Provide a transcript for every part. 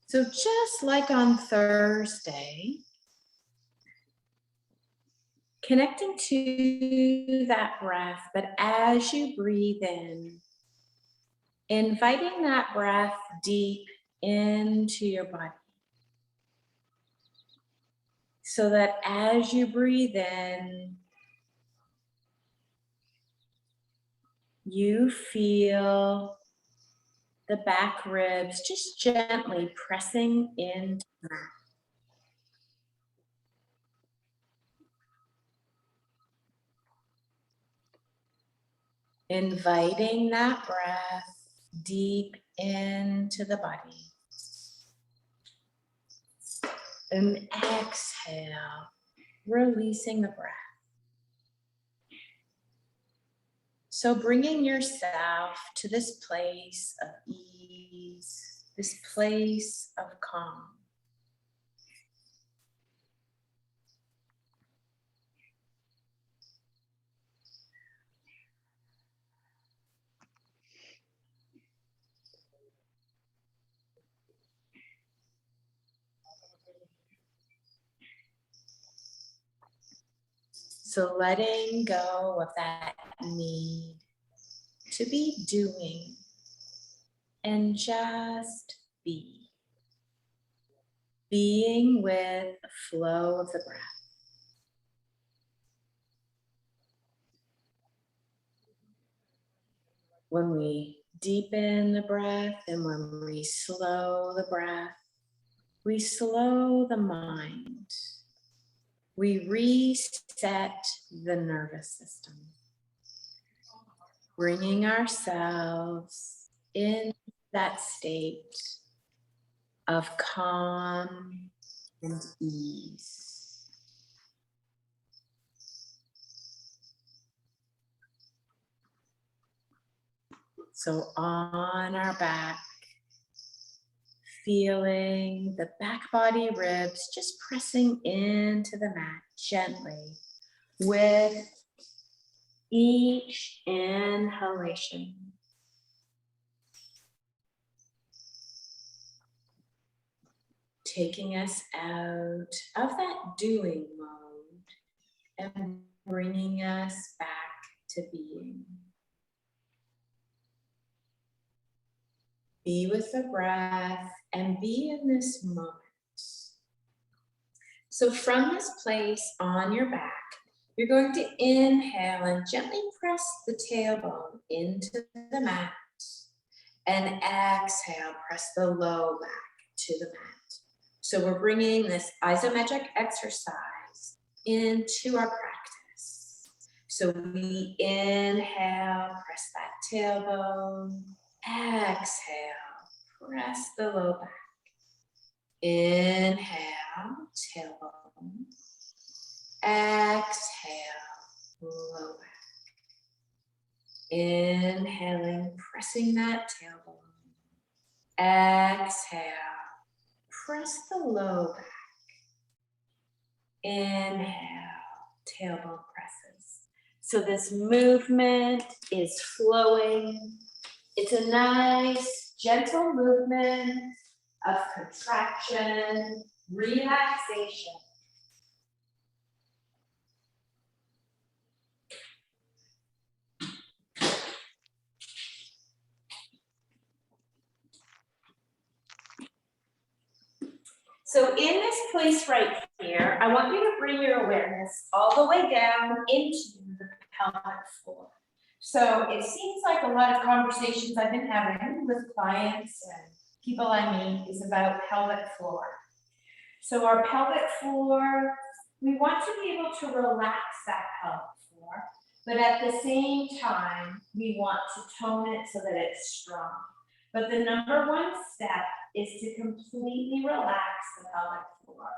So just like on Thursday, connecting to that breath, but as you breathe in, inviting that breath deep into your body. So that as you breathe in, you feel the back ribs just gently pressing into the mat. Inviting that breath deep into the body. And exhale, releasing the breath. So bringing yourself to this place of ease, this place of calm. So letting go of that need to be doing and just be. Being with the flow of the breath. When we deepen the breath and when we slow the breath, we slow the mind. We reset the nervous system, bringing ourselves in that state of calm and ease. So on our back, feeling the back body ribs just pressing into the mat gently with each inhalation. Taking us out of that doing mode and bringing us back to being. Be with the breath and be in this moment. So from this place on your back, you're going to inhale and gently press the tailbone into the mat. And exhale, press the low back to the mat. So we're bringing this isometric exercise into our practice. So we inhale, press that tailbone. Exhale, press the low back. Inhale, tailbone. Exhale, low back. Inhaling, pressing that tailbone. Exhale, press the low back. Inhale, tailbone presses. So this movement is flowing. It's a nice, gentle movement of contraction, relaxation. So in this place right here, I want you to bring your awareness all the way down into the pelvic floor. So it seems like a lot of conversations I've been having with clients and people I meet is about pelvic floor. So our pelvic floor, we want to be able to relax that pelvic floor, but at the same time, we want to tone it so that it's strong. But the number one step is to completely relax the pelvic floor.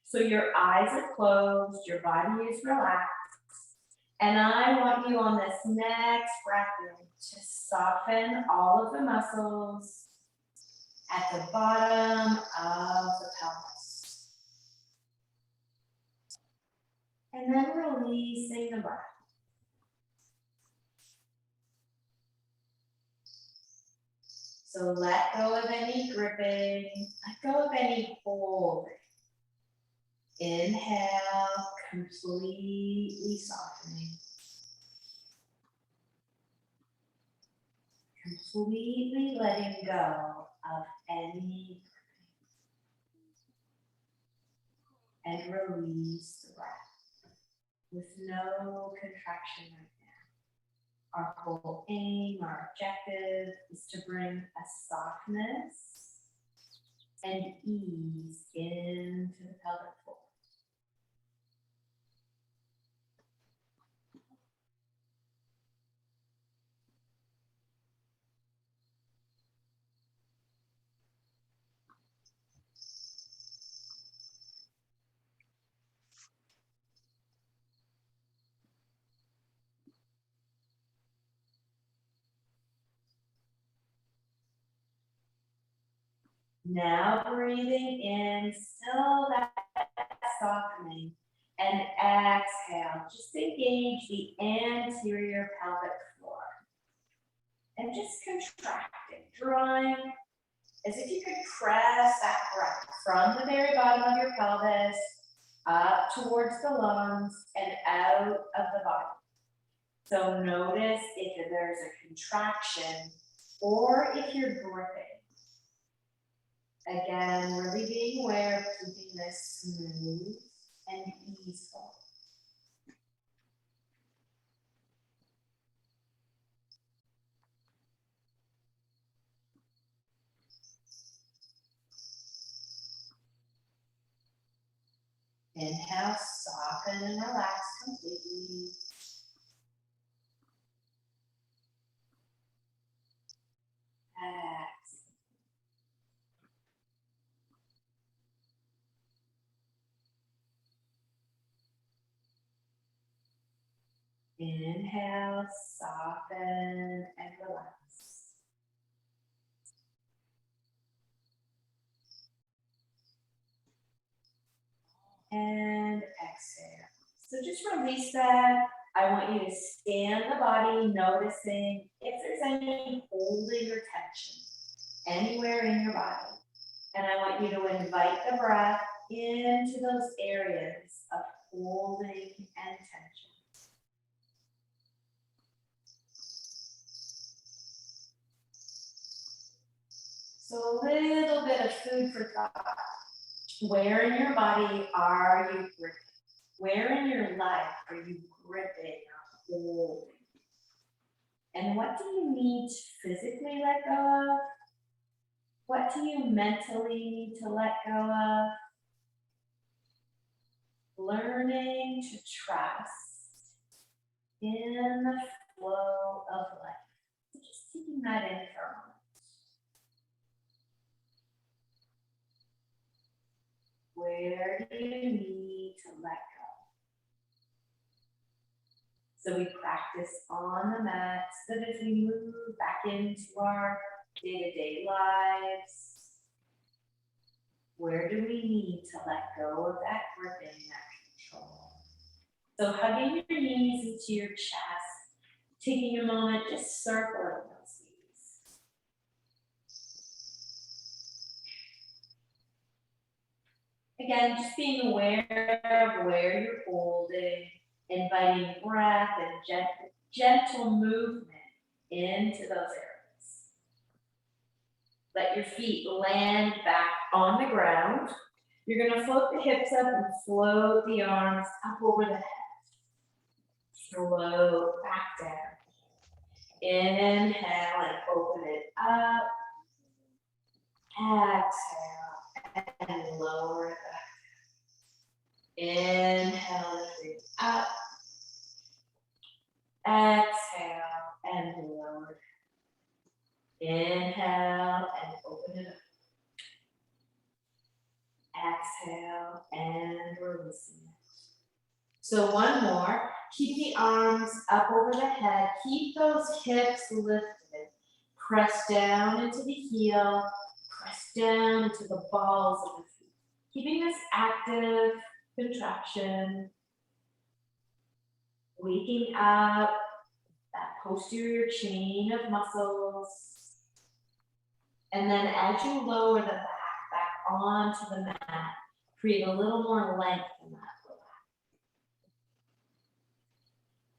So your eyes are closed, your body is relaxed, and I want you on this next breath in to soften all of the muscles at the bottom of the pelvis. And then releasing the breath. So let go of any gripping, let go of any holding. Inhale, completely softening. Completely letting go of any gripping. And release the breath with no contraction right now. Our whole aim, our objective is to bring a softness and ease into the pelvic floor. Now breathing in, still that softening, and exhale. Just engage the anterior pelvic floor. And just contracting, drawing as if you could press that breath from the very bottom of your pelvis up towards the lungs and out of the body. So notice if there's a contraction or if you're gripping. Again, really being aware of keeping this smooth and easeful. Inhale, soften and relax completely. Inhale, soften and relax. And exhale. So just release that. I want you to scan the body, noticing if there's any holding or tension anywhere in your body. And I want you to invite the breath into those areas of holding and tension. So a little bit of food for thought. Where in your body are you gripping? Where in your life are you gripping or holding? And what do you need to physically let go of? What do you mentally need to let go of? Learning to trust in the flow of life. So just taking that in for a moment. Where do you need to let go? So we practice on the mat so that as we move back into our day-to-day lives, where do we need to let go of that gripping, that control? So hugging your knees into your chest, taking a moment, just circling those knees. Again, just being aware of where you're holding, inviting breath and gentle movement into those areas. Let your feet land back on the ground. You're going to float the hips up and float the arms up over the head. Float back down. Inhale and open it up. Exhale and lower it back. Inhale, lift it up. Exhale and lower it. Inhale and open it up. Exhale and releasing it. So one more. Keep the arms up over the head. Keep those hips lifted. Press down into the heel. Press down into the balls of the feet. Keeping this active contraction. Waking up that posterior chain of muscles. And then as you lower the back onto the mat, create a little more length in that low back.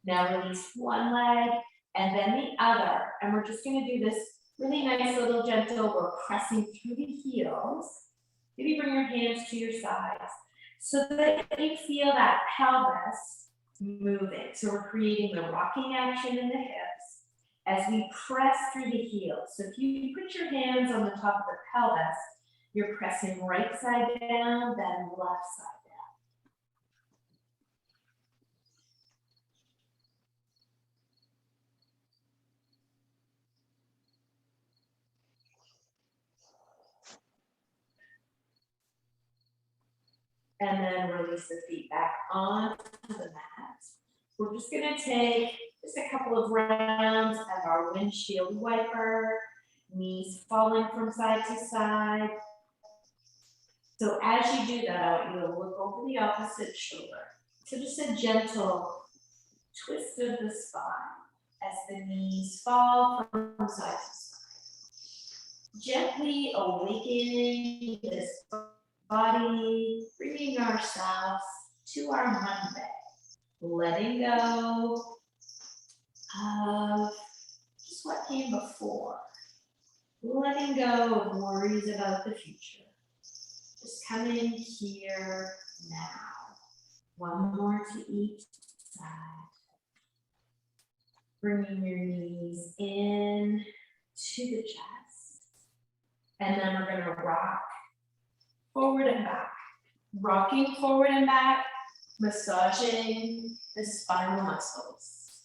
Now release one leg and then the other. And we're just gonna do this really nice little gentle, we're pressing through the heels. Maybe bring your hands to your sides so that you feel that pelvis moving. So we're creating the rocking action in the hips as we press through the heels. So if you put your hands on the top of the pelvis, you're pressing right side down, then left side down. And then release the feet back onto the mat. We're just gonna take just a couple of rounds of our windshield wiper, knees falling from side to side. So as you do that, I want you to look over the opposite shoulder. So just a gentle twist of the spine as the knees fall from side to side. Gently awakening this body, bringing ourselves to our Monday. Letting go of just what came before. Letting go of worries about the future. Just come in here now. One more to each side. Bringing your knees in to the chest. And then we're gonna rock forward and back. Rocking forward and back, massaging the spinal muscles.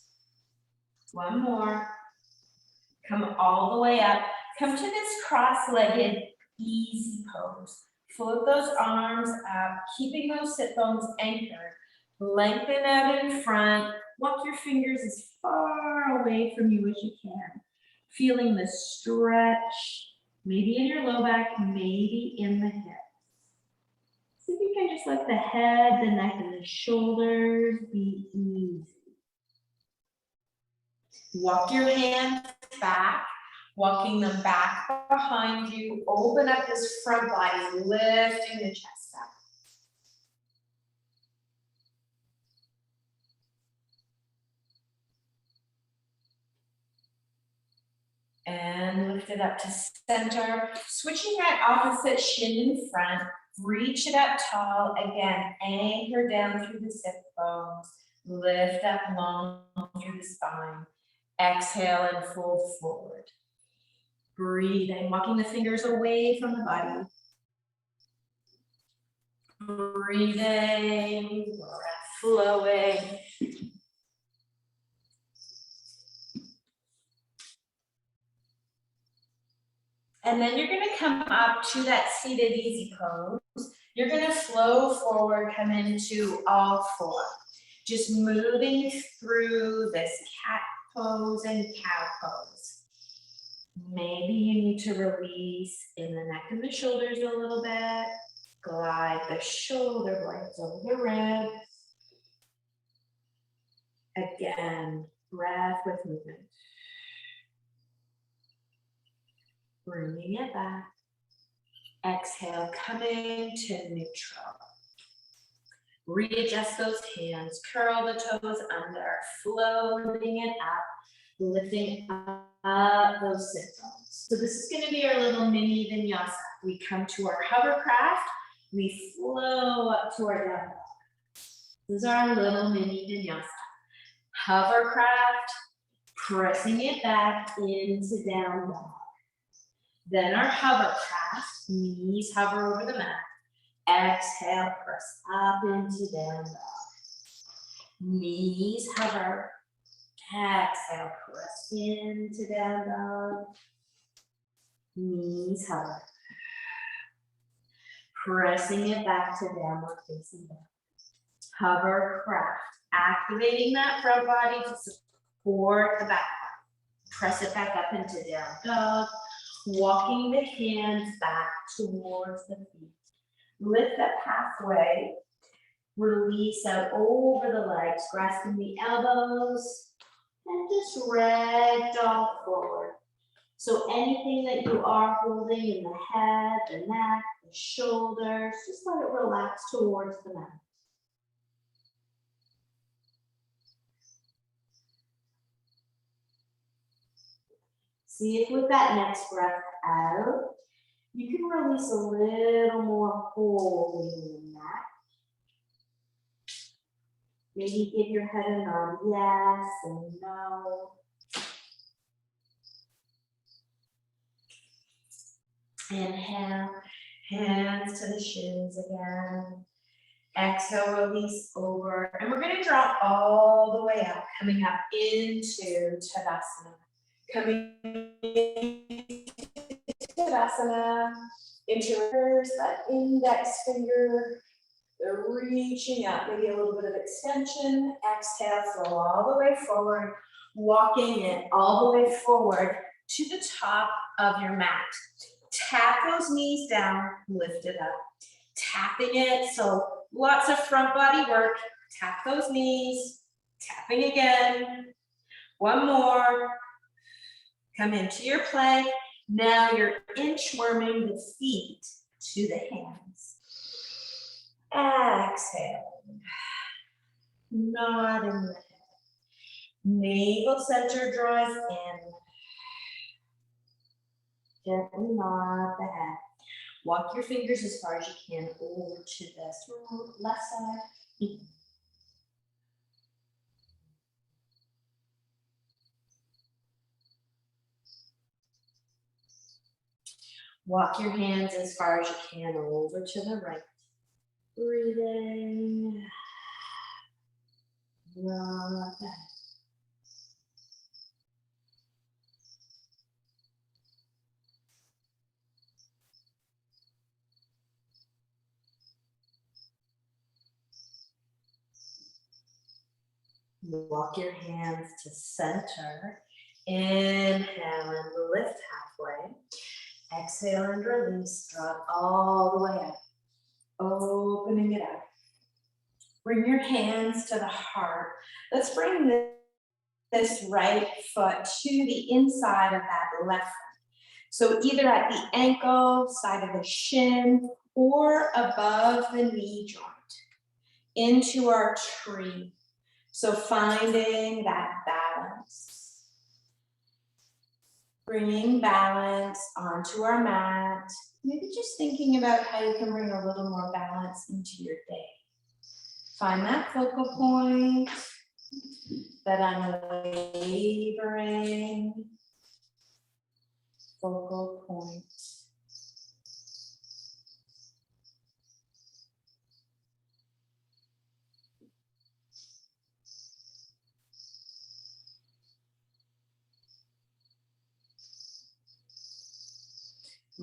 One more. Come all the way up. Come to this cross-legged, easy pose. Float those arms up, keeping those sit bones anchored. Lengthen out in front. Walk your fingers as far away from you as you can. Feeling the stretch, maybe in your low back, maybe in the hips. See if you can just let the head, the neck, and the shoulders be easy. Walk your hands back, walking them back behind you. Open up this front body, lifting the chest up. And lift it up to center. Switching that opposite shin in front. Reach it up tall. Again, anchor down through the sit bones. Lift up long through the spine. Exhale and fold forward. Breathing, walking the fingers away from the body. Breathing, breath flowing. And then you're gonna come up to that seated easy pose. You're gonna flow forward, come into all four. Just moving through this cat pose and cow pose. Maybe you need to release in the neck and the shoulders a little bit. Glide the shoulder blades over the ribs. Again, breath with movement. Bringing it back. Exhale, coming to neutral. Readjust those hands, curl the toes under, floating it up, lifting up those sit bones. So this is going to be our little mini vinyasa. We come to our hovercraft, we flow up to our down dog. This is our little mini vinyasa. Hovercraft, pressing it back into down dog. Then our hovercraft, knees hover over the mat. Exhale, press up into down dog. Knees hover. Exhale, press into down dog. Knees hover. Pressing it back to downward facing dog. Hovercraft, activating that front body to support the back body. Press it back up into down dog. Walking the hands back towards the feet. Lift that pathway. Release out over the legs, grasping the elbows. And just ragdoll forward. So anything that you are holding in the head, the neck, the shoulders, just let it relax towards the mat. See if with that next breath out, you can release a little more holding in the neck. Maybe give your head a nod, yes and no. Inhale, hands to the shins again. Exhale, release over. And we're going to drop all the way up, coming up into Tadasana. Coming into Tadasana, into that index finger. They're reaching up, maybe a little bit of extension. Exhale, flow all the way forward, walking it all the way forward to the top of your mat. Tap those knees down, lift it up. Tapping it, so lots of front body work. Tap those knees, tapping again. One more. Come into your plank. Now you're inchworming the feet to the hands. Exhale. Nodding the head. Navel center draws in. Gently nod the head. Walk your fingers as far as you can over to this left side. Walk your hands as far as you can over to the right. Breathing. Nod the head. Walk your hands to center. Inhale and lift halfway. Exhale and release. Drop all the way up. Opening it up. Bring your hands to the heart. Let's bring this right foot to the inside of that left foot. So either at the ankle, side of the shin, or above the knee joint. Into our tree. So finding that balance. Bringing balance onto our mat. Maybe just thinking about how you can bring a little more balance into your day. Find that focal point, that unwavering focal point.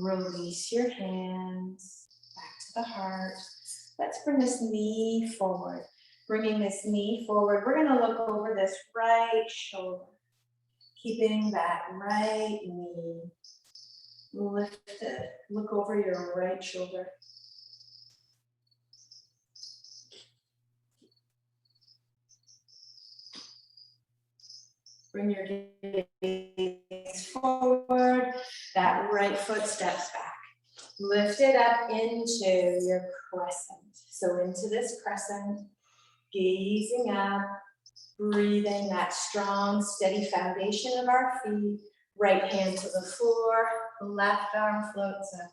Release your hands back to the heart. Let's bring this knee forward. Bringing this knee forward, we're going to look over this right shoulder. Keeping that right knee lifted. Look over your right shoulder. Bring your gaze forward. That right foot steps back. Lift it up into your crescent. So into this crescent, gazing up, breathing that strong, steady foundation of our feet. Right hand to the floor, left arm floats up.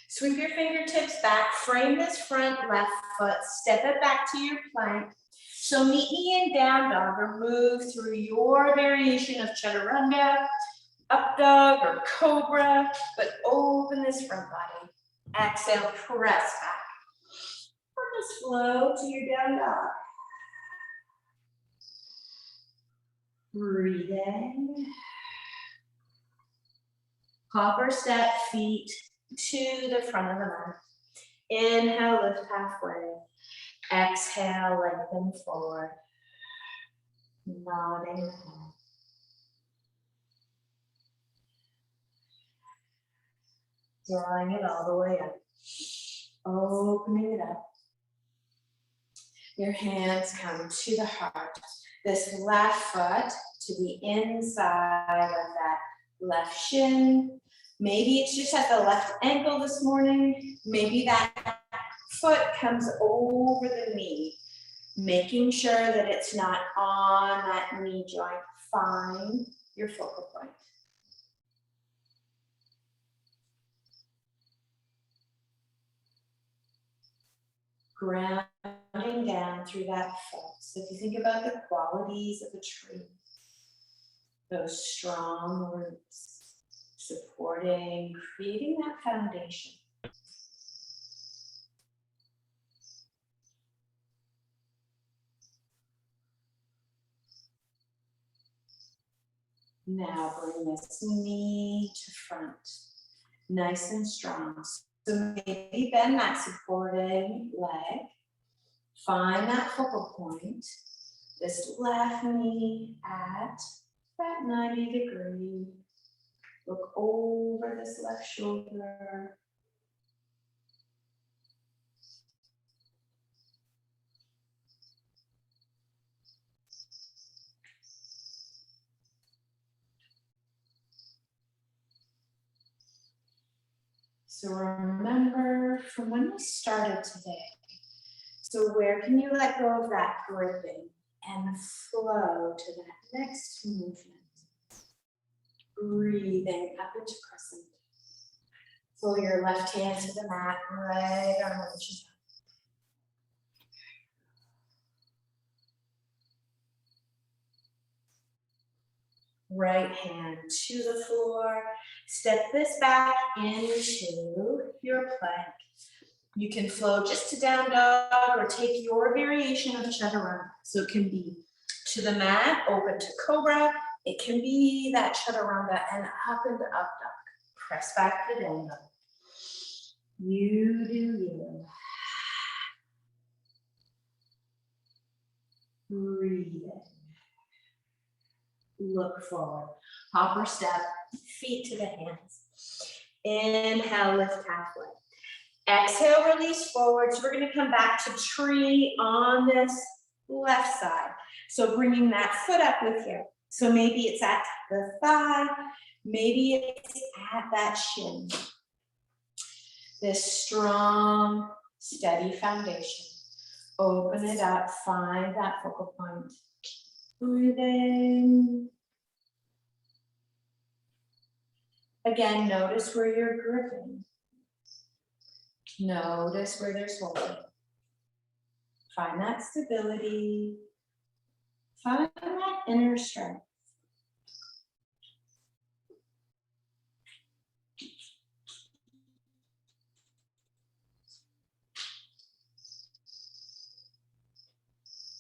Sweep your fingertips back, frame this front left foot, step it back to your plank. So meet me in down dog or move through your variation of chaturanga, up dog or cobra, but open this front body. Exhale, press back. Or just flow to your down dog. Breathing. Hop or step feet to the front of the mat. Inhale, lift halfway. Exhale, lengthen forward. Nodding the head. Drawing it all the way up. Opening it up. Your hands come to the heart. This left foot to the inside of that left shin. Maybe it's just at the left ankle this morning. Maybe that foot comes over the knee, making sure that it's not on that knee joint. Find your focal point. Grounding down through that foot. So if you think about the qualities of a tree, those strong roots, supporting, creating that foundation. Now bring this knee to front, nice and strong. So maybe bend that supporting leg. Find that focal point. This left knee at that 90 degree. Look over this left shoulder. So remember from when we started today, so where can you let go of that gripping and flow to that next movement? Breathing up into crescent. Pull your left hand to the mat, right arm reaches up. Right hand to the floor. Step this back into your plank. You can flow just to down dog or take your variation of chaturanga. So it can be to the mat, open to cobra. It can be that chaturanga and up and up dog. Press back to down dog. You do you. Breathe in. Look forward. Hopper step, feet to the hands. Inhale, lift halfway. Exhale, release forward. So we're going to come back to tree on this left side. So bringing that foot up with you. So maybe it's at the thigh. Maybe it's at that shin. This strong, steady foundation. Open it up. Find that focal point. Breathe in. Again, notice where you're gripping. Notice where there's holding. Find that stability. Find that inner strength.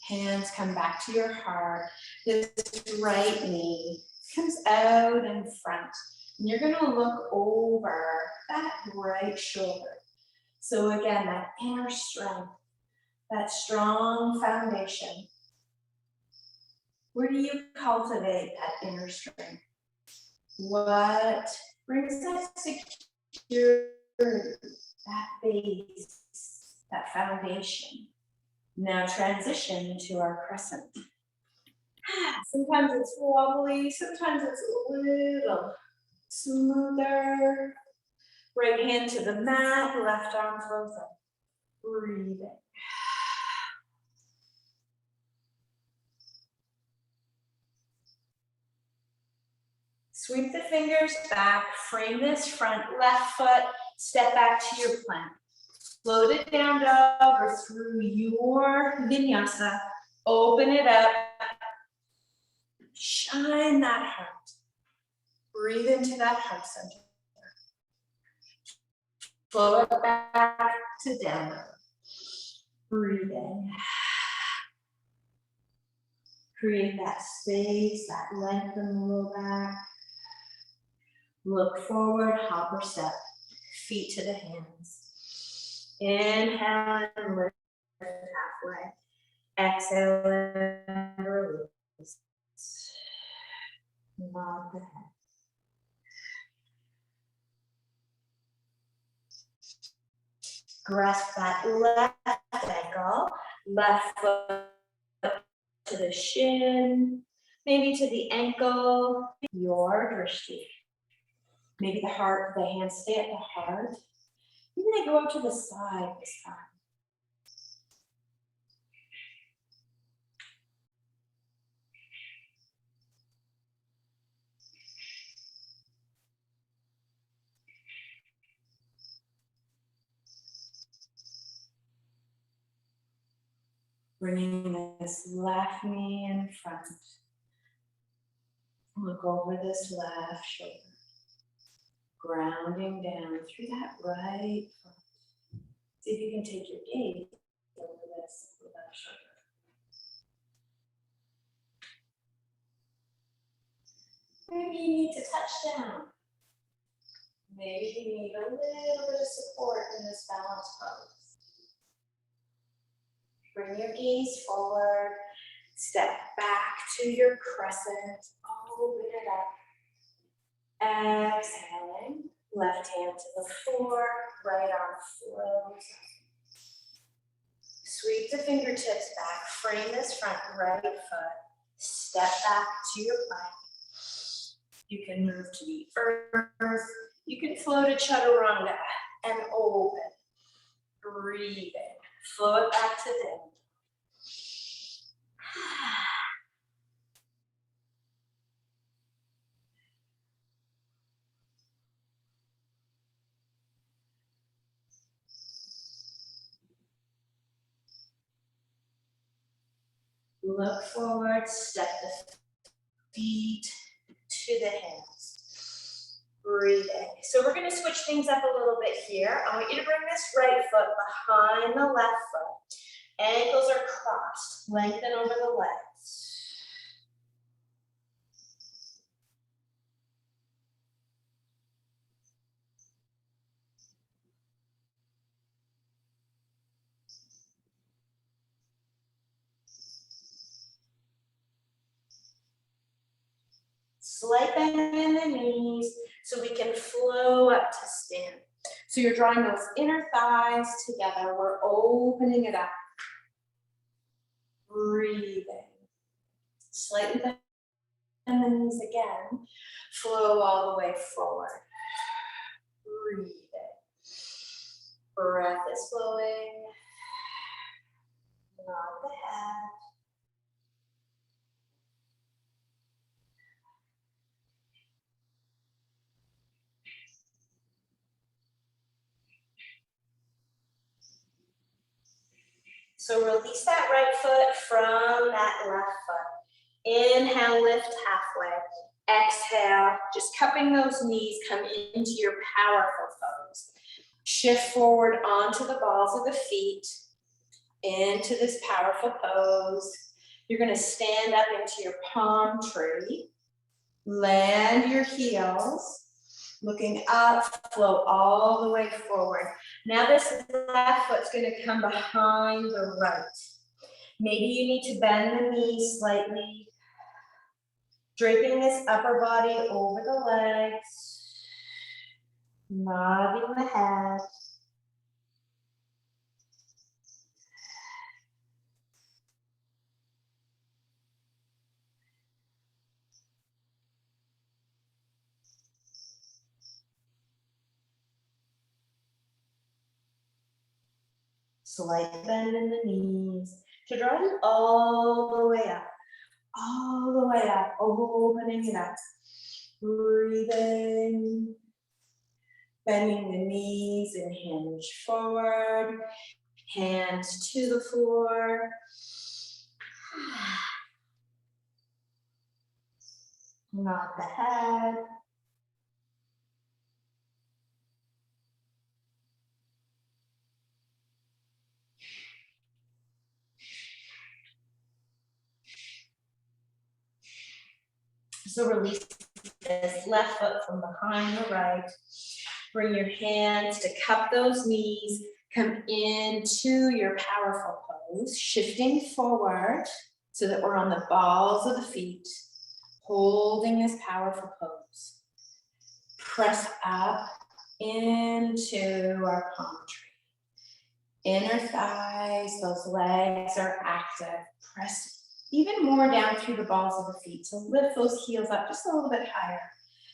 Hands come back to your heart. This right knee comes out in front. And you're going to look over that right shoulder. So again, that inner strength, that strong foundation. Where do you cultivate that inner strength? What brings that security, that base, that foundation? Now transition to our crescent. Sometimes it's wobbly, sometimes it's a little smoother. Right hand to the mat, left arm flows up. Breathe in. Sweep the fingers back, frame this front left foot, step back to your plank. Float it down dog or through your vinyasa. Open it up. Shine that heart. Breathe into that heart center. Flow it back to down dog. Breathe in. Create that space, that length in the low back. Look forward, hopper step. Feet to the hands. Inhale and lift halfway. Exhale and release. Nod the head. Grasp that left ankle. Left foot to the shin, maybe to the ankle, your drishti. Maybe the hands stay at the heart. Maybe they go out to the side this time. Bringing this left knee in front. Look over this left shoulder. Grounding down through that right foot. See if you can take your gaze over this left shoulder. Maybe you need to touch down. Maybe you need a little bit of support in this balanced pose. Bring your gaze forward. Step back to your crescent. Open it up. Exhaling. Left hand to the floor. Right arm flows. Sweep the fingertips back. Frame this front right foot. Step back to your plank. You can move to the earth. You can flow to chaturanga and open. Breathing. Flow it back to them. Look forward, step the feet to the hands. Breathing. So we're going to switch things up a little bit here. I want you to bring this right foot behind the left foot. Ankles are crossed. Lengthen over the legs. Slight bend in the knees so we can flow up to stand. So you're drawing those inner thighs together. We're opening it up. Breathing. Slightly bend in the knees again. Flow all the way forward. Breathing. Breath is flowing. Nod the head. So release that right foot from that left foot. Inhale, lift halfway. Exhale, just cupping those knees, come into your powerful pose. Shift forward onto the balls of the feet, into this powerful pose. You're going to stand up into your palm tree. Land your heels. Looking up, flow all the way forward. Now this left foot's going to come behind the right. Maybe you need to bend the knees slightly. Draping this upper body over the legs. Nodding the head. Slight bend in the knees to draw you all the way up. All the way up, opening it up. Breathing. Bending the knees and hinge forward. Hands to the floor. Nod the head. So release this left foot from behind the right. Bring your hands to cup those knees. Come into your powerful pose, shifting forward so that we're on the balls of the feet, holding this powerful pose. Press up into our palm tree. Inner thighs, those legs are active. Press even more down through the balls of the feet. So lift those heels up just a little bit higher.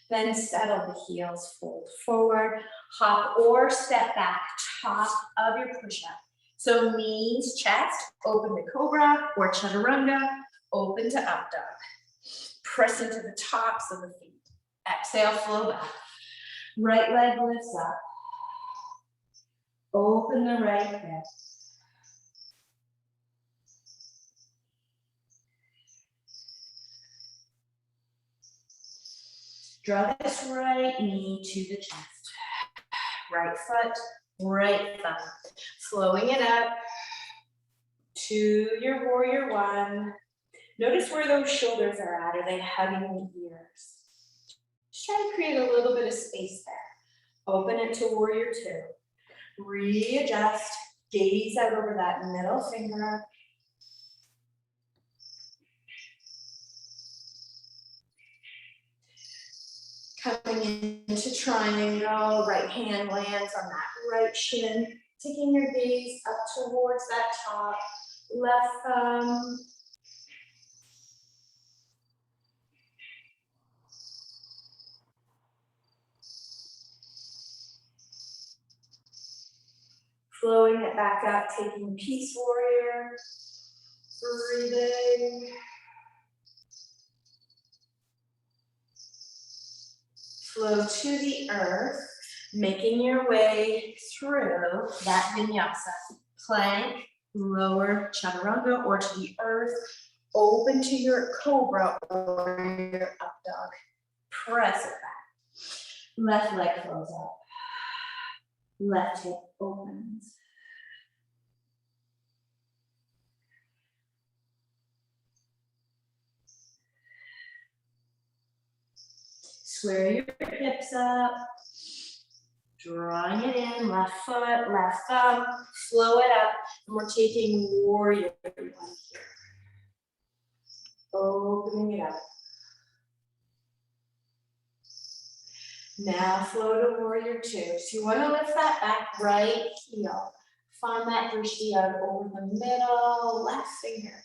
Then settle the heels, fold forward, hop or step back, top of your push-up. So knees, chest, open to cobra or chaturanga, open to up dog. Press into the tops of the feet. Exhale, flow back. Right leg lifts up. Open the right hip. Draw this right knee to the chest. Right foot, right thumb. Flowing it up to your warrior one. Notice where those shoulders are at. Are they hugging the ears? Just try to create a little bit of space there. Open it to warrior two. Readjust, gaze out over that middle finger. Coming into triangle, right hand lands on that right shin. Taking your gaze up towards that top, left thumb. Flowing it back up, taking peace warrior. Breathing. Flow to the earth, making your way through that vinyasa. Plank, lower chaturanga or to the earth. Open to your cobra or your up dog. Press it back. Left leg flows up. Left hip opens. Square your hips up. Drawing it in, left foot, left thumb. Flow it up. And we're taking warrior one here. Opening it up. Now flow to warrior two. So you want to lift that back right heel. Find that drishti out over the middle left finger.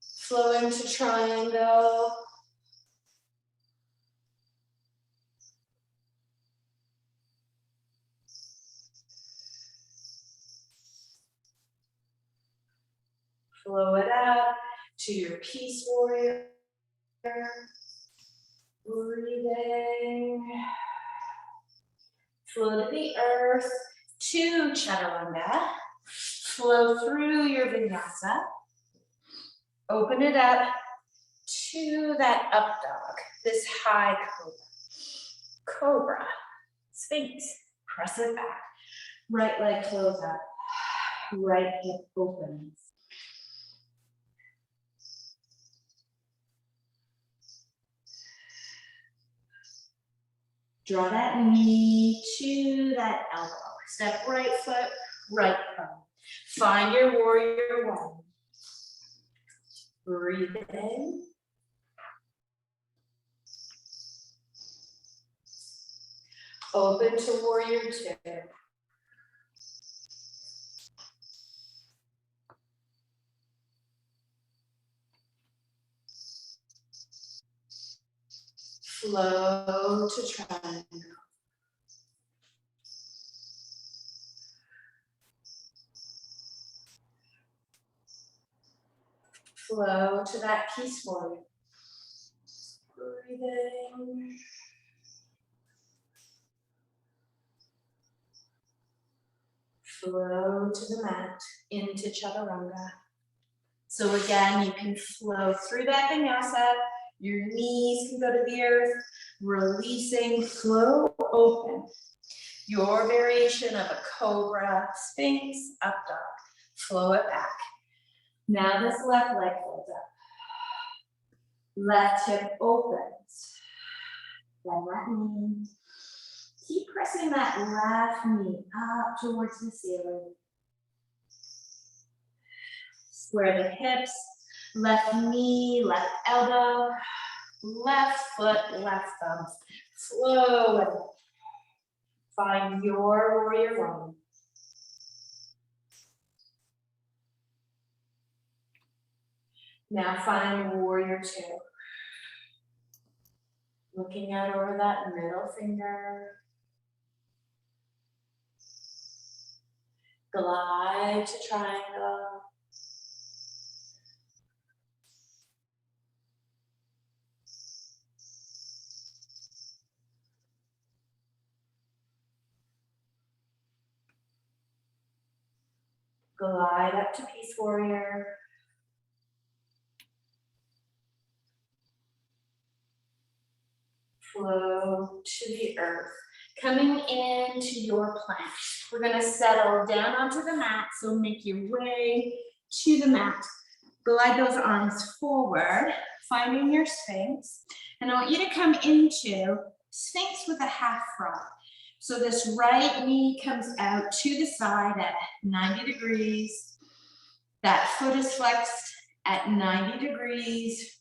Flow into triangle. Flow it up to your peace warrior. Breathing. Flow to the earth, to chaturanga. Flow through your vinyasa. Open it up to that up dog, this high cobra. Cobra, sphinx, press it back. Right leg flows up, right hip opens. Draw that knee to that elbow. Step right foot, right thumb. Find your warrior one. Breathe in. Open to warrior two. Flow to triangle. Flow to that peace warrior. Breathing. Flow to the mat into chaturanga. So again, you can flow through that vinyasa. Your knees can go to the earth. Releasing, flow open. Your variation of a cobra, sphinx, up dog. Flow it back. Now this left leg folds up. Left hip opens. Then that knee. Keep pressing that left knee up towards the ceiling. Square the hips. Left knee, left elbow. Left foot, left thumb. Flow it. Find your warrior one. Now find warrior two. Looking out over that middle finger. Glide to triangle. Glide up to peace warrior. Flow to the earth. Coming into your plank. We're gonna settle down onto the mat, so make your way to the mat. Glide those arms forward, finding your Sphinx. And I want you to come into Sphinx with a half frog. So this right knee comes out to the side at 90 degrees. That foot is flexed at 90 degrees.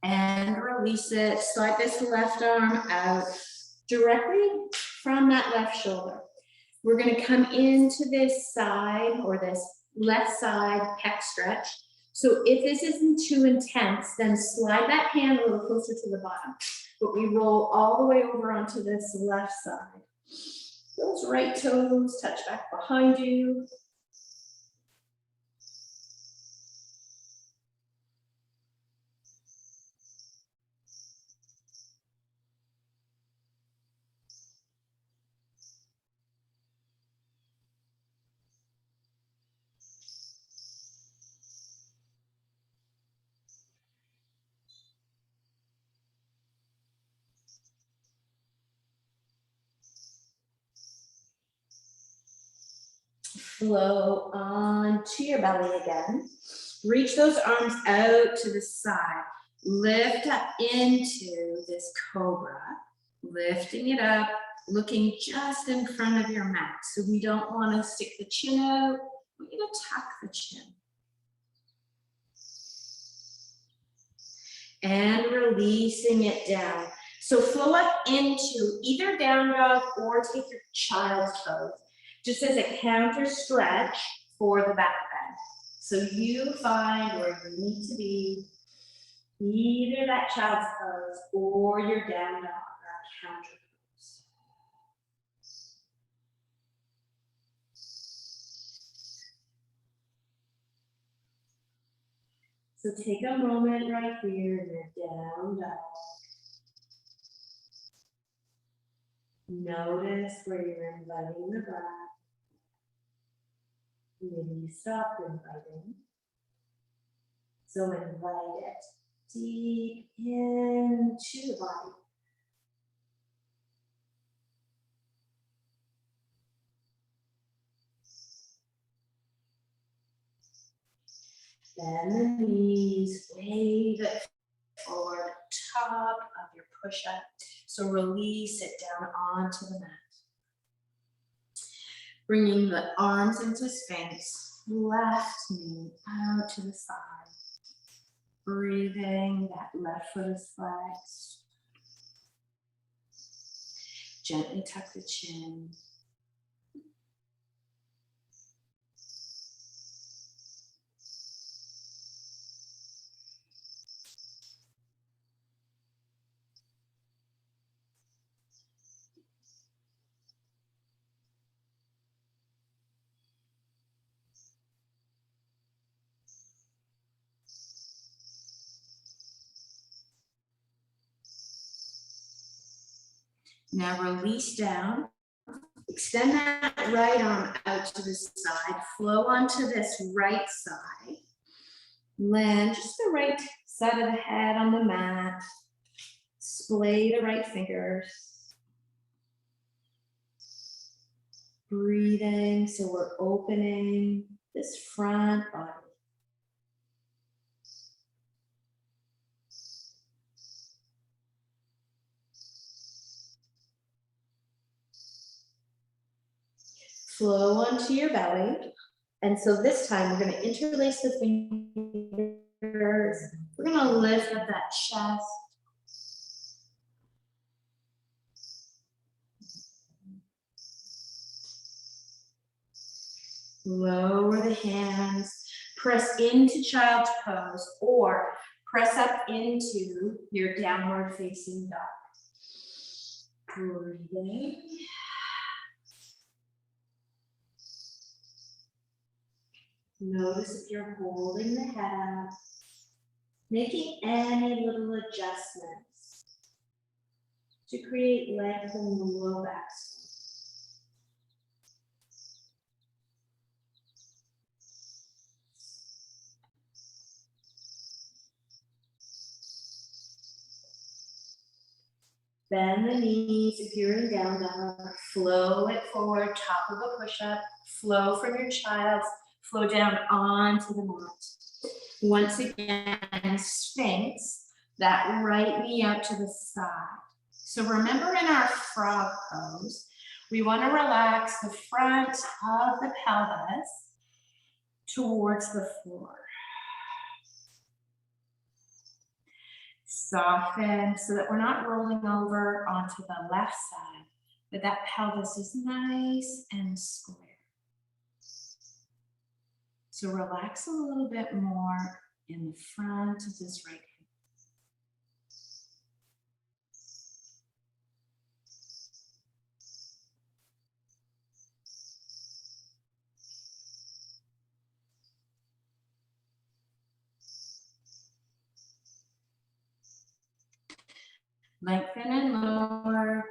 And release it. Slide this left arm out directly from that left shoulder. We're going to come into this side or this left side pec stretch. So if this isn't too intense, then slide that hand a little closer to the bottom. But we roll all the way over onto this left side. Those right toes touch back behind you. Flow onto your belly again. Reach those arms out to the side. Lift up into this cobra. Lifting it up, looking just in front of your mat. So we don't want to stick the chin out. We need to tuck the chin. And releasing it down. So flow up into either down dog or take your child's pose. Just as a counter stretch for the back bend. So you find where you need to be, either that child's pose or your down dog or counter pose. So take a moment right here in your down dog. Notice where you're inviting the breath. Maybe you stop inviting. So invite it deep into the body. Bend the knees, wave it forward, top of your push-up. So release it down onto the mat. Bringing the arms into Sphinx, left knee out to the side. Breathing, that left foot is flexed. Gently tuck the chin. Now release down. Extend that right arm out to the side. Flow onto this right side. Land just the right side of the head on the mat. Splay the right fingers. Breathing, so we're opening this front body. Flow onto your belly. And so this time we're going to interlace the fingers. We're going to lift up that chest. Lower the hands. Press into child's pose or press up into your downward facing dog. Breathing. Notice if you're holding the head up, making any little adjustments to create length in the low back. Bend the knees if you're in down dog. Flow it forward, top of a push-up. Flow from your child's, flow down onto the mat. Once again, Sphinx, that right knee out to the side. So remember in our frog pose, we want to relax the front of the pelvis towards the floor. Soften so that we're not rolling over onto the left side, but that pelvis is nice and square. So relax a little bit more in the front of this right hip. Lengthen and lower.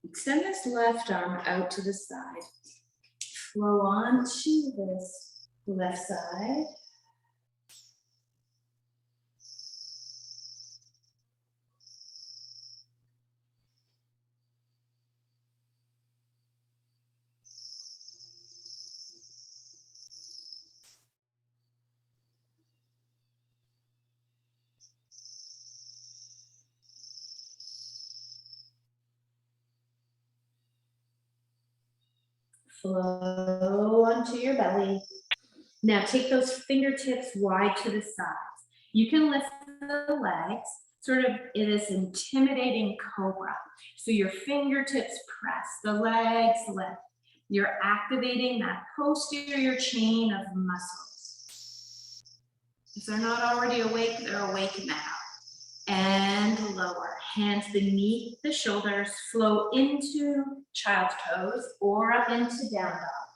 Extend this left arm out to the side. Flow onto this left side. Flow onto your belly. Now take those fingertips wide to the sides. You can lift the legs, sort of in this intimidating cobra. So your fingertips press, the legs lift. You're activating that posterior chain of muscles. If they're not already awake, they're awake now. And lower. Hands beneath the shoulders, flow into child's pose or up into down dog.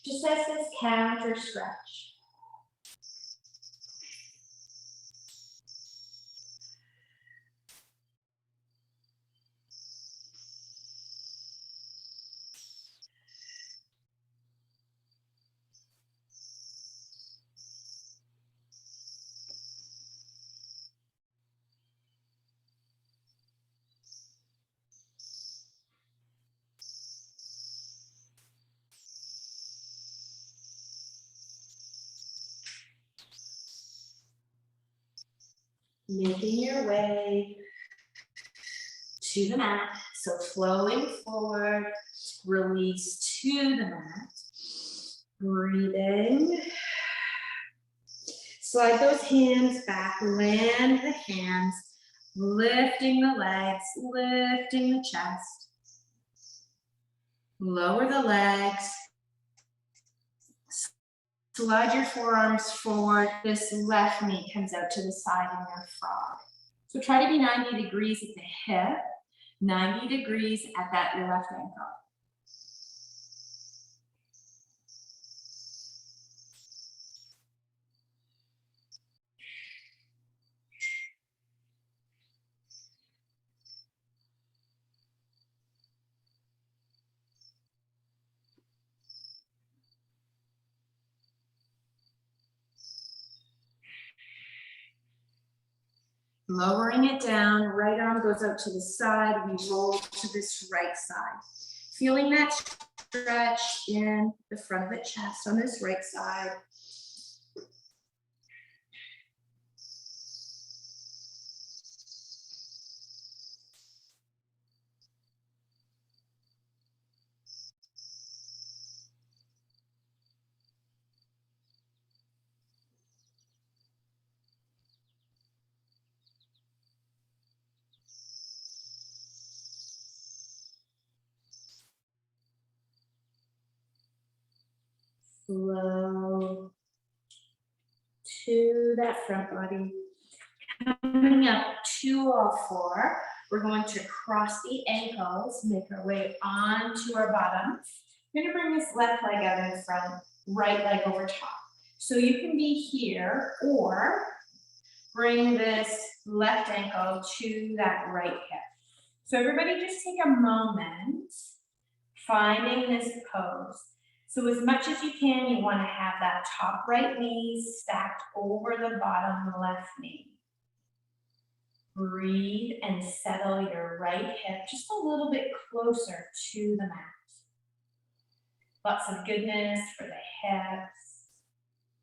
Just as this counter stretch. Making your way to the mat. So flowing forward, release to the mat. Breathing. Slide those hands back, land the hands, lifting the legs, lifting the chest. Lower the legs. Slide your forearms forward. This left knee comes out to the side in your frog. So try to be 90 degrees at the hip, 90 degrees at that left ankle. Lowering it down, right arm goes out to the side, we roll to this right side. Feeling that stretch in the front of the chest on this right side. Flow to that front body. Coming up to all four, we're going to cross the ankles, make our way onto our bottom. We're gonna bring this left leg out in front, right leg over top. So you can be here or bring this left ankle to that right hip. So everybody just take a moment finding this pose. So as much as you can, you want to have that top right knee stacked over the bottom left knee. Breathe and settle your right hip just a little bit closer to the mat. Lots of goodness for the hips.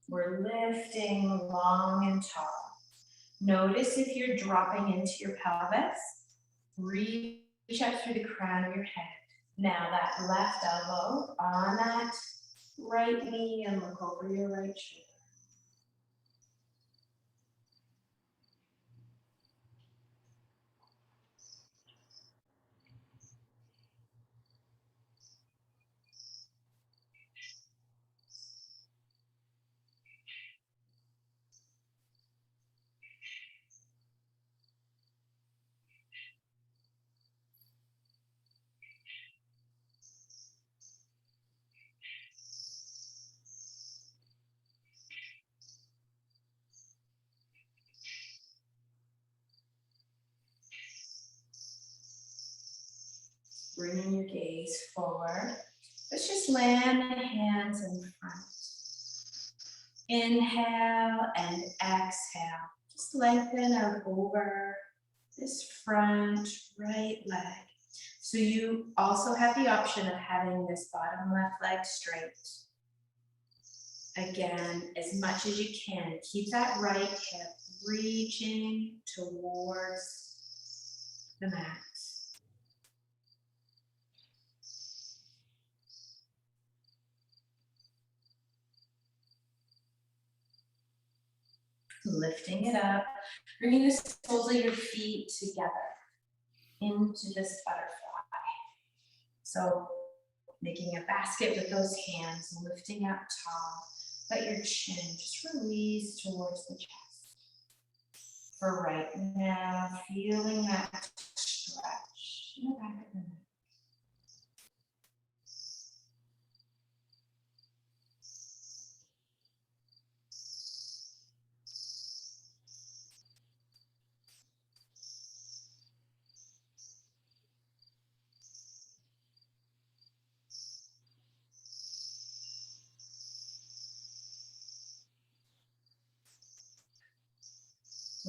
We're lifting long and tall. Notice if you're dropping into your pelvis. Reach up through the crown of your head. Now that left elbow on that right knee and look over your right shoulder. Bringing your gaze forward. Let's just land the hands in front. Inhale and exhale. Just lengthen out over this front right leg. So you also have the option of having this bottom left leg straight. Again, as much as you can, keep that right hip reaching towards the mat. Lifting it up, bringing the soles of your feet together into this butterfly. So making a basket with those hands, lifting up tall, let your chin just release towards the chest. For right now, feeling that stretch in the back of the neck.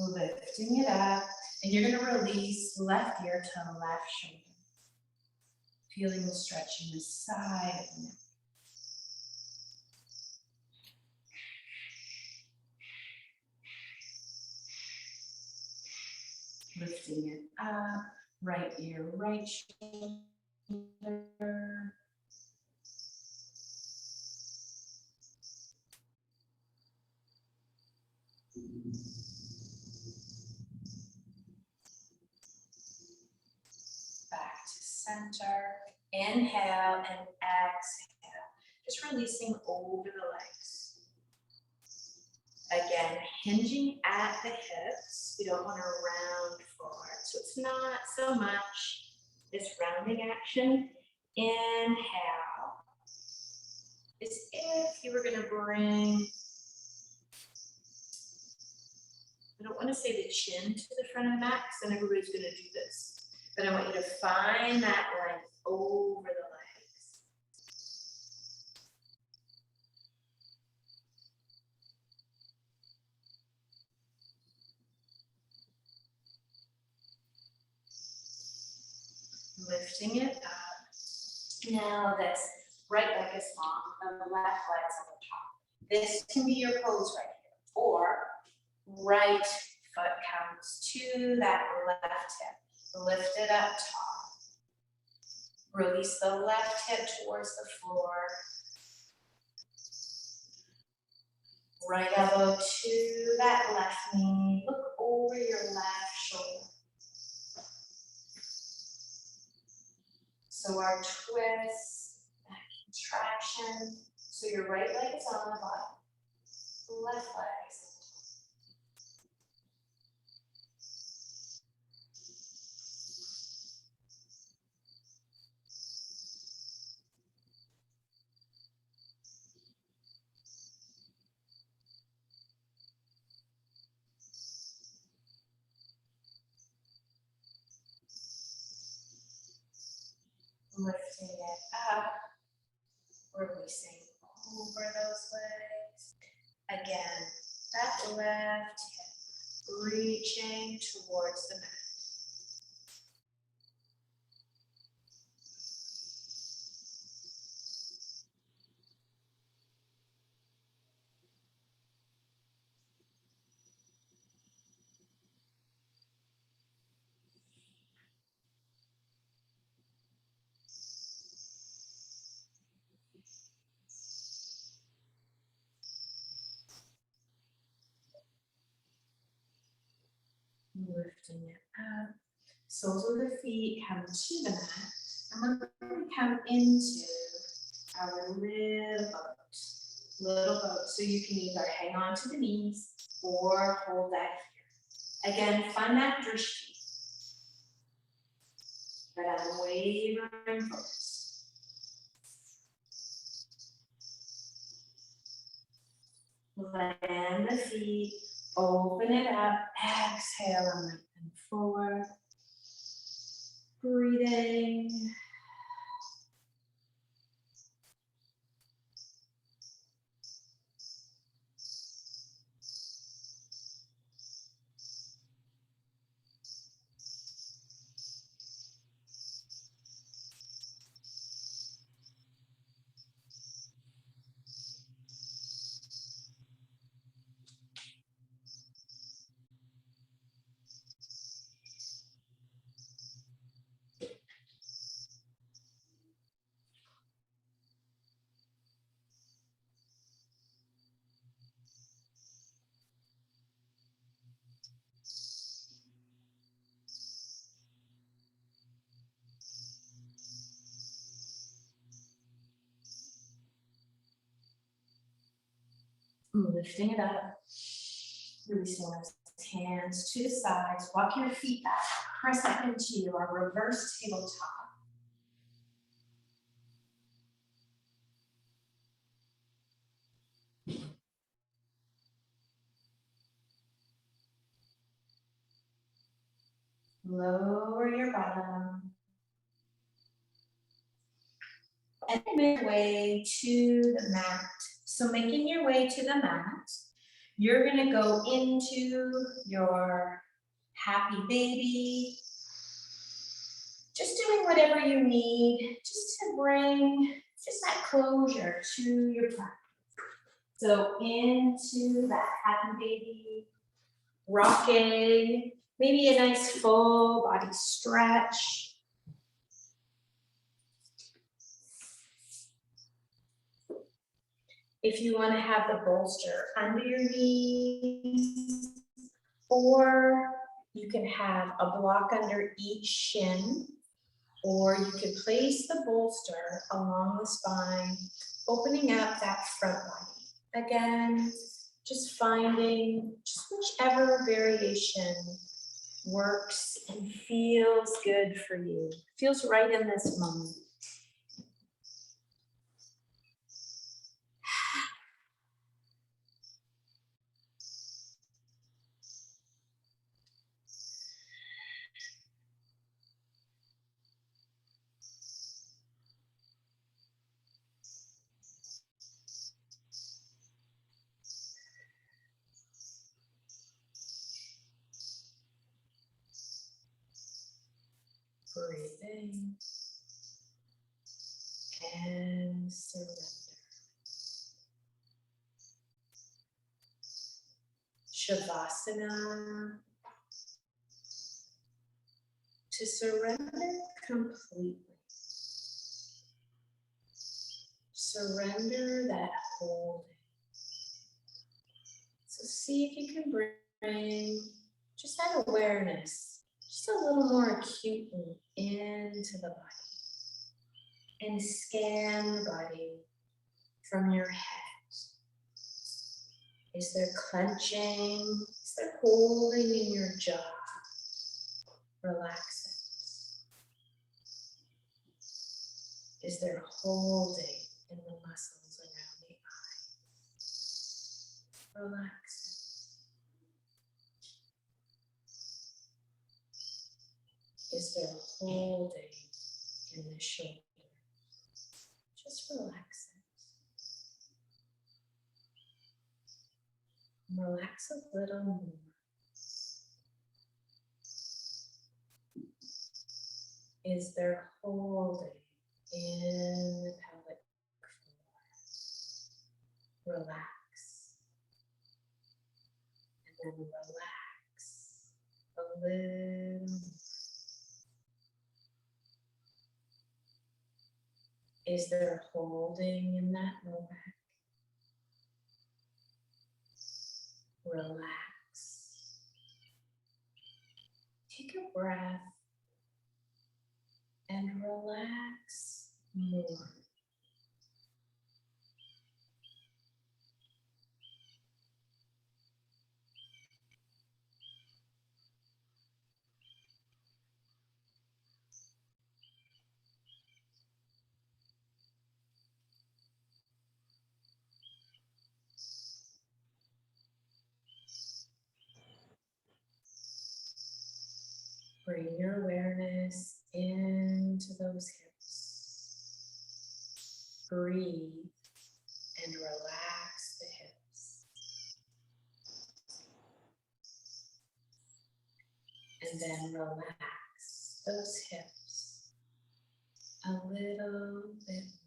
Lifting it up, and you're going to release left ear to left shoulder. Feeling the stretch in the side of the neck. Lifting it up, right ear, right shoulder. Back to center. Inhale and exhale. Just releasing over the legs. Again, hinging at the hips. We don't want to round forward. So it's not so much this rounding action. Inhale. As if you were going to bring, I don't want to say the chin to the front of the mat, because then everybody's going to do this. But I want you to find that length over the legs. Lifting it up. Now this right leg is long, and the left leg's on the top. This can be your pose right here. Or right foot comes to that left hip. Lift it up tall. Release the left hip towards the floor. Right elbow to that left knee. Look over your left shoulder. So our twist, that contraction, So your right leg is on the bottom, left leg is lifting it up, releasing over those legs. Again, that left hip reaching towards the mat. Lifting it up. Soles of the feet come to the mat. And we're going to come into our little boat. So you can either hang on to the knees or hold that here. Again, find that drishti. But I'm wavering focus. Land the feet, open it up, exhale and lengthen forward. Breathing. Lifting it up, releasing those hands to the sides, walk your feet back, press up into your reverse tabletop. Lower your bottom. And make your way to the mat. So making your way to the mat, you're gonna go into your happy baby. Just doing whatever you need, just to bring just that closure to your practice. So into that happy baby, rocking, maybe a nice full body stretch. If you want to have the bolster under your knees, or you can have a block under each shin, or you can place the bolster along the spine, opening up that front body. Again, just finding just whichever variation works and feels good for you, feels right in this moment. Breathing and surrender. Shavasana, to surrender completely. Surrender that holding. So see if you can bring just that awareness, just a little more acutely into the body. And scan the body. from your head? Is there clenching? Is there holding in your jaw? Relax it. Is there holding in the muscles around the eye? Relax it. Is there holding in the shoulder? Just relax it. Relax a little more. Is there holding in the pelvic floor? Relax. And then relax a little more. Is there holding in that low back? Relax. Take a breath and relax more. Bring your awareness into those hips. Breathe and relax the hips. And then relax those hips a little bit more.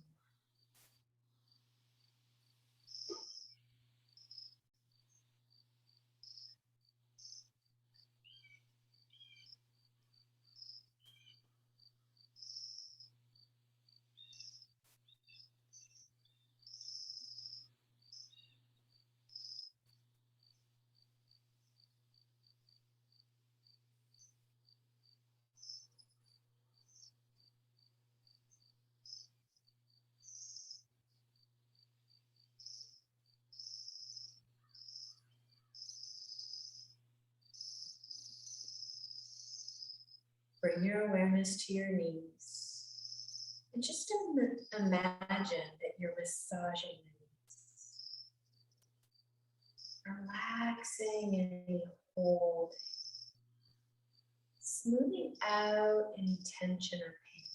Bring your awareness to your knees and just imagine that you're massaging the knees, relaxing any hold, smoothing out any tension or pain.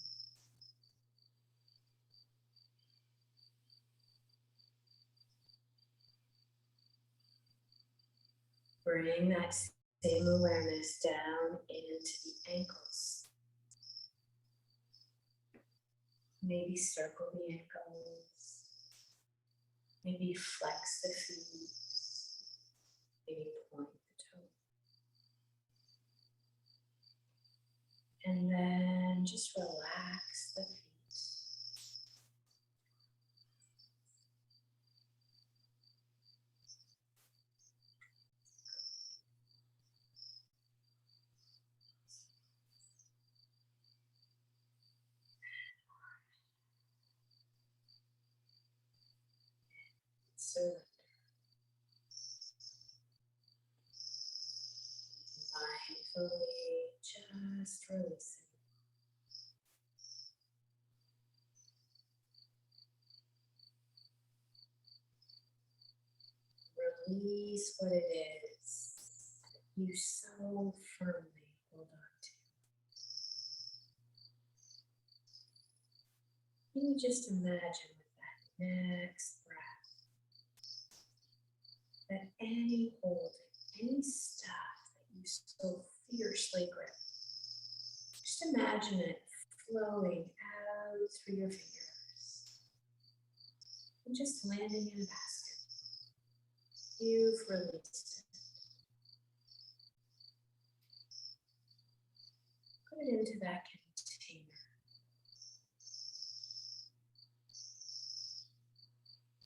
Bring that same awareness down into the ankles. Maybe circle the ankles. Maybe flex the feet. Maybe point the toe. And then just relax the feet. Surrender. Mindfully just releasing. Release what it is that you so firmly hold on to. You just imagine with that next breath that any holding, any stuff that you so fiercely grip, just imagine it flowing out through your fingers and just landing in a basket. You've released it. Put it into that container.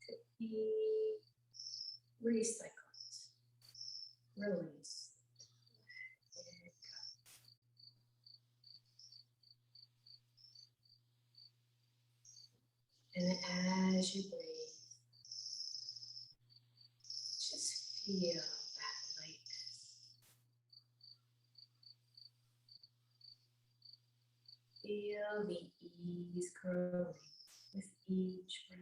To be recycled, released. And as you breathe, Feel that lightness. Feel the ease growing with each breath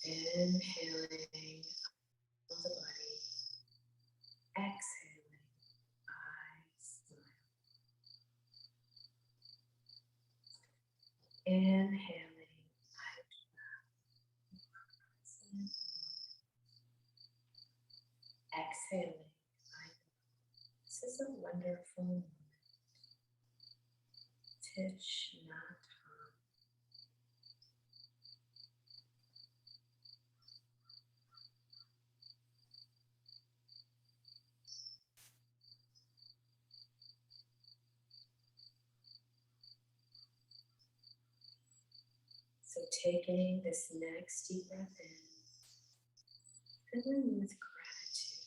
in. Inhaling the body. Exhaling, I smile. Inhaling, I present. Exhaling, I know. This is a wonderful moment. Titch not harm. So taking this next deep breath in, filling with gratitude.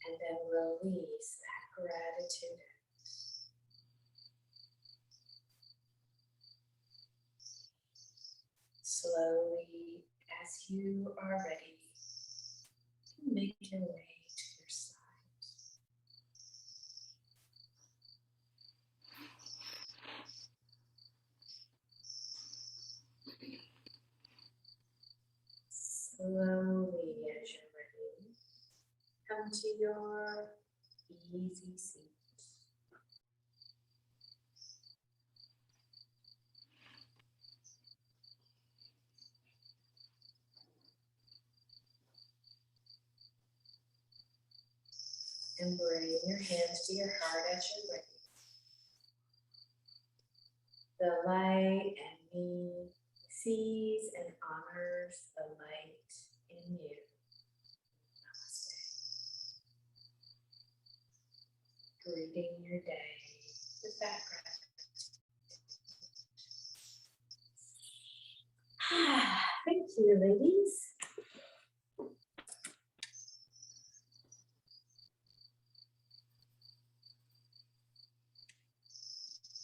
And then release that gratitude. Slowly, as you are ready, make your way to your side. Slowly, as you're ready, come to your easy seat. And bring your hands to your heart as you're ready. The light in me sees and honors the light in you. Namaste. Greeting your day with that gratitude. Thank you, ladies.